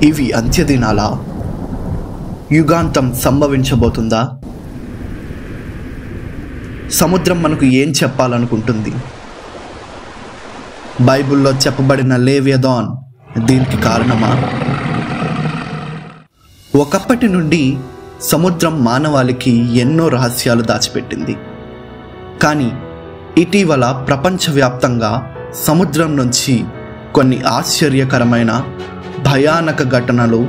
ఇవి అంత్యదినాలా? యుగాంతం సంభవించబోతుందా? సముద్రం మనకు ఏం చెప్పాలనుకుంటుంది? బైబిల్లో చెప్పబడిన లేవియథాన్ దీనికి కారణమా? ఒకప్పటి నుండి సముద్రం మానవాళికి ఎన్నో రహస్యాలు దాచిపెట్టింది. కానీ ఇటీవల ప్రపంచవ్యాప్తంగా సముద్రం నుంచి కొన్ని ఆశ్చర్యకరమైన భయానక ఘటనలు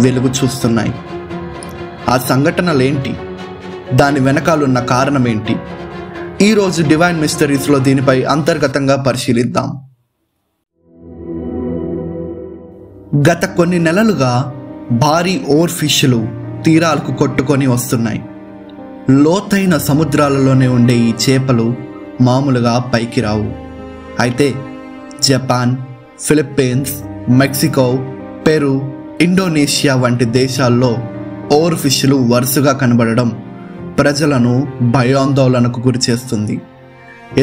వెలుగు చూస్తున్నాయి. ఆ సంఘటనలేంటి? దాని వెనకాలన్న కారణం ఏంటి? ఈరోజు డివైన్ మిస్టరీస్లో దీనిపై అంతర్గతంగా పరిశీలిద్దాం. గత కొన్ని నెలలుగా భారీ ఓర్ ఫిష్లు తీరాలకు కొట్టుకొని వస్తున్నాయి. లోతైన సముద్రాలలోనే ఉండే ఈ చేపలు మామూలుగా పైకి రావు. అయితే Japan, Philippines, Mexico, Peru, Indonesia వంటి దేశాల్లో ఓర్ ఫిష్లు వరుసగా కనబడడం ప్రజలను భయాందోళనకు గురిచేస్తుంది.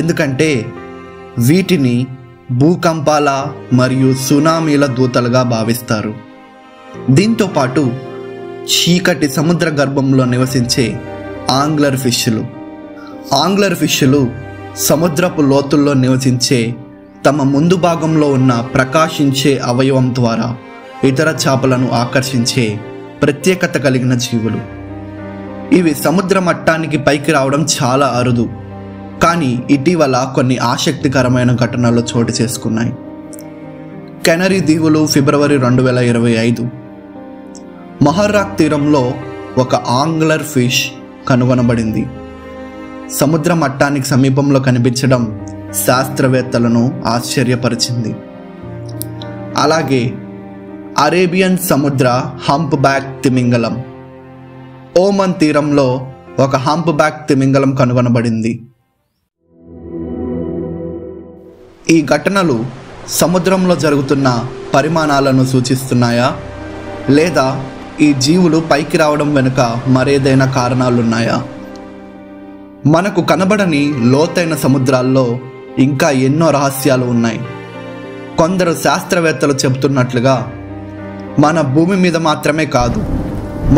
ఎందుకంటే వీటిని భూకంపాల మరియు సునామీల దూతలుగా భావిస్తారు. దీంతో పాటు చీకటి సముద్ర గర్భంలో నివసించే ఆంగ్లర్ ఫిష్లు సముద్రపు లోతుల్లో నివసించే తమ ముందు భాగంలో ఉన్న ప్రకాశించే అవయవం ద్వారా ఇతర చేపలను ఆకర్షించే ప్రత్యేకత కలిగిన జీవులు. ఇవి సముద్ర మట్టానికి పైకి రావడం చాలా అరుదు. కానీ ఇటీవల కొన్ని ఆసక్తికరమైన ఘటనలు చోటు చేసుకున్నాయి. కెనరీ దీవులు, ఫిబ్రవరి 2025. మహర్రాక్ తీరంలో ఒక ఆంగ్లర్ ఫిష్ కనుగొనబడింది. సముద్ర మట్టానికి సమీపంలో కనిపించడం శాస్త్రవేత్తలను ఆశ్చర్యపరిచింది. అలాగే అరేబియన్ సముద్ర హంప్ బ్యాక్ తిమింగలం, ఓమన్ తీరంలో ఒక హంప్ బ్యాక్ తిమింగలం కనుగొనబడింది. ఈ ఘటనలు సముద్రంలో జరుగుతున్న పరిమాణాలను సూచిస్తున్నాయా, లేదా ఈ జీవులు పైకి రావడం వెనుక మరేదైనా కారణాలున్నాయా? మనకు కనబడని లోతైన సముద్రాల్లో ఇంకా ఎన్నో రహస్యాలు ఉన్నాయి. కొందరు శాస్త్రవేత్తలు చెబుతున్నట్లుగా మన భూమి మీద మాత్రమే కాదు,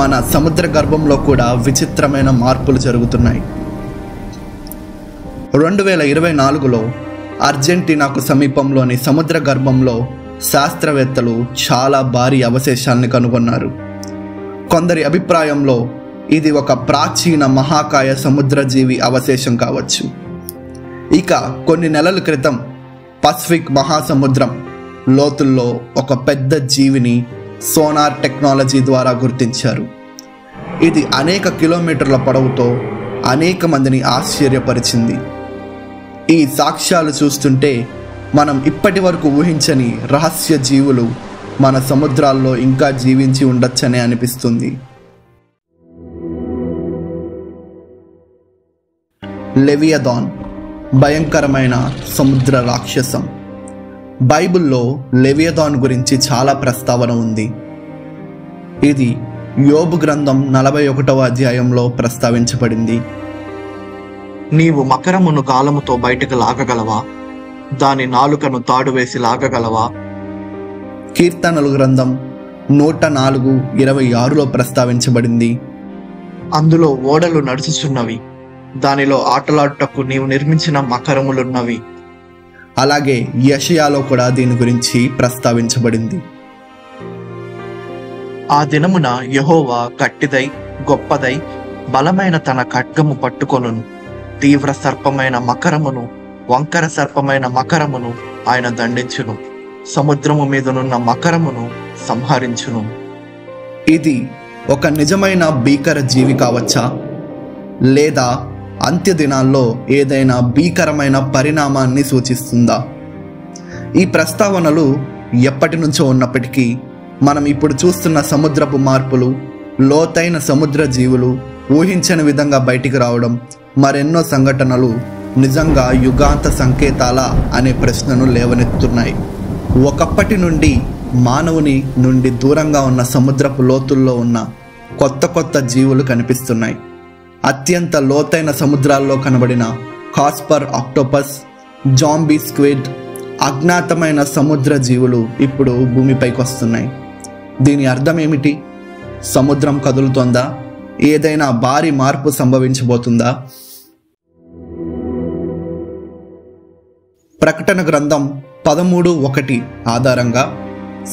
మన సముద్ర గర్భంలో కూడా విచిత్రమైన మార్పులు జరుగుతున్నాయి. 2024లో అర్జెంటీనాకు సమీపంలోని సముద్ర గర్భంలో శాస్త్రవేత్తలు చాలా భారీ అవశేషాలను కనుగొన్నారు. కొందరి అభిప్రాయంలో ఇది ఒక ప్రాచీన మహాకాయ సముద్రజీవి అవశేషం కావచ్చు. ఇక కొన్ని నెలల క్రితం పసిఫిక్ మహాసముద్రం లోతుల్లో ఒక పెద్ద జీవిని సోనార్ టెక్నాలజీ ద్వారా గుర్తించారు. ఇది అనేక కిలోమీటర్ల పొడవుతో అనేక మందిని ఆశ్చర్యపరిచింది. ఈ సాక్ష్యాలు చూస్తుంటే మనం ఇప్పటి వరకు ఊహించని రహస్య జీవులు మన సముద్రాల్లో ఇంకా జీవించి ఉండొచ్చనే అనిపిస్తుంది. లెవియథాన్ భయంకరమైన సముద్ర రాక్షసం. బైబిల్లో లెవియథాన్ గురించి చాలా ప్రస్తావన ఉంది. ఇది యోబు గ్రంథం 41వ అధ్యాయంలో ప్రస్తావించబడింది. నీవు మకరమును గాలముతో బయటకు లాగగలవా? దాని నాలుకను తాడు వేసి లాగగలవా? కీర్తనల గ్రంథం 104:26లో ప్రస్తావించబడింది. అందులో ఓడలు నడుచుచున్నవి, దానిలో ఆటలాడుటకు నీవు నిర్మించిన మకరములున్నవి. అలాగే యెషయాలో కూడా దీని గురించి ప్రస్తావించబడింది. ఆ దినమున యెహోవా గట్టిదై గొప్పదై బలమైన తన ఖడ్గము పట్టుకొనును. తీవ్ర సర్పమైన మకరమును, వంకర సర్పమైన మకరమును ఆయన దండించును. సముద్రము మీదనున్న మకరమును సంహరించును. ఇది ఒక నిజమైన భీకర జీవి కావచ్చా, లేదా అంత్యదినాల్లో ఏదైనా భీకరమైన పరిణామాన్ని సూచిస్తుందా? ఈ ప్రస్తావనలు ఎప్పటి నుంచో ఉన్నప్పటికీ మనం ఇప్పుడు చూస్తున్న సముద్రపు మార్పులు, లోతైన సముద్ర జీవులు ఊహించని విధంగా బయటికి రావడం, మరెన్నో సంఘటనలు నిజంగా యుగాంత సంకేతాలా అనే ప్రశ్నను లేవనెత్తున్నాయి. ఒకప్పటి నుండి మానవుని నుండి దూరంగా ఉన్న సముద్రపు లోతుల్లో ఉన్న కొత్త జీవులు కనిపిస్తున్నాయి. అత్యంత లోతైన సముద్రాల్లో కనబడిన కాస్పర్ ఆక్టోపస్, జాంబీ స్క్విడ్, అజ్ఞాతమైన సముద్ర జీవులు ఇప్పుడు భూమిపైకి వస్తున్నాయి. దీని అర్థం ఏమిటి? సముద్రం కదులుతోందా? ఏదైనా భారీ మార్పు సంభవించబోతుందా? ప్రకటన గ్రంథం 13:1 ఆధారంగా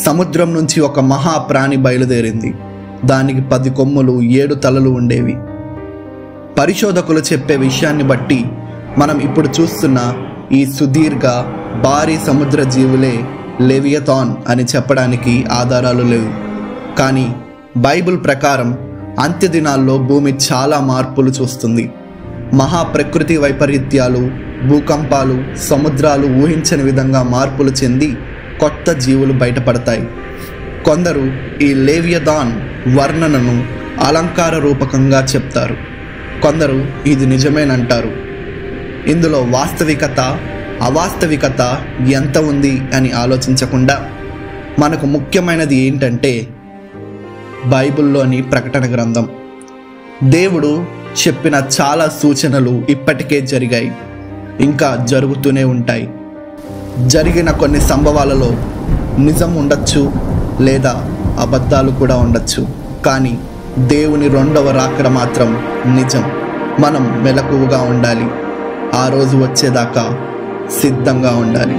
సముద్రం నుంచి ఒక మహాప్రాణి బయలుదేరింది. దానికి 10 కొమ్ములు 7 తలలు ఉండేవి. పరిశోధకులు చెప్పే విషయాన్ని బట్టి మనం ఇప్పుడు చూస్తున్న ఈ సుదీర్ఘ భారీ సముద్ర జీవులే లెవియథాన్ అని చెప్పడానికి ఆధారాలు లేవు. కానీ బైబిల్ ప్రకారం అంత్యదినాల్లో భూమి చాలా మార్పులు చూస్తుంది. మహాప్రకృతి వైపరీత్యాలు, భూకంపాలు, సముద్రాలు ఊహించని విధంగా మార్పులు చెంది కొత్త జీవులు బయటపడతాయి. కొందరు ఈ లెవియథాన్ వర్ణనను అలంకార రూపకంగా చెప్తారు. కొందరు ఇది నిజమేనంటారు. ఇందులో వాస్తవికత, అవాస్తవికత ఎంత ఉంది అని ఆలోచించకుండా మనకు ముఖ్యమైనది ఏంటంటే బైబిల్లోని ప్రకటన గ్రంథం. దేవుడు చెప్పిన చాలా సూచనలు ఇప్పటికే జరిగాయి, ఇంకా జరుగుతూనే ఉంటాయి. జరిగిన కొన్ని సంభవాలలో నిజం ఉండొచ్చు, లేదా అబద్ధాలు కూడా ఉండొచ్చు. కానీ దేవుని 2వ రాకడ మాత్రం నిజం. మనం మెలకువగా ఉండాలి. ఆ రోజు వచ్చేదాకా సిద్ధంగా ఉండాలి.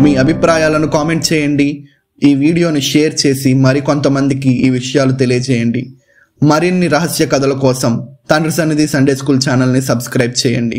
మీ అభిప్రాయాలను కామెంట్ చేయండి. ఈ వీడియోని షేర్ చేసి మరికొంతమందికి ఈ విషయాలు తెలియజేయండి. మరిన్ని రహస్య కథల కోసం తండ్రి సన్నిధి సండే స్కూల్ ఛానల్ని సబ్స్క్రైబ్ చేయండి.